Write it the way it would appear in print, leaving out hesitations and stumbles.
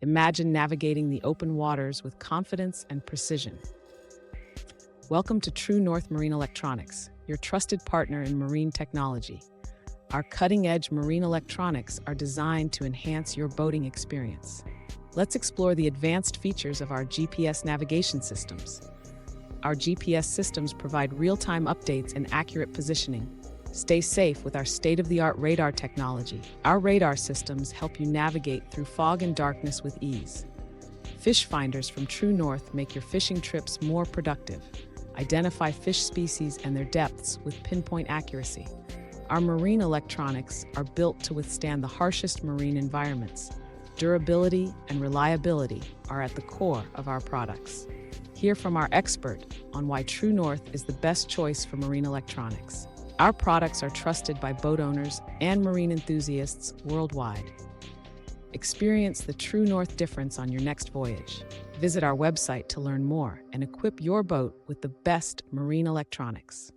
Imagine navigating the open waters with confidence and precision. Welcome to True North Marine Electronics, your trusted partner in marine technology. Our cutting-edge marine electronics are designed to enhance your boating experience. Let's explore the advanced features of our GPS navigation systems. Our GPS systems provide real-time updates and accurate positioning. Stay safe with our state-of-the-art radar technology. Our radar systems help you navigate through fog and darkness with ease. Fish finders from True North make your fishing trips more productive. Identify fish species and their depths with pinpoint accuracy. Our marine electronics are built to withstand the harshest marine environments. Durability and reliability are at the core of our products. Hear from our expert on why True North is the best choice for marine electronics. Our products are trusted by boat owners and marine enthusiasts worldwide. Experience the True North difference on your next voyage. Visit our website to learn more and equip your boat with the best marine electronics.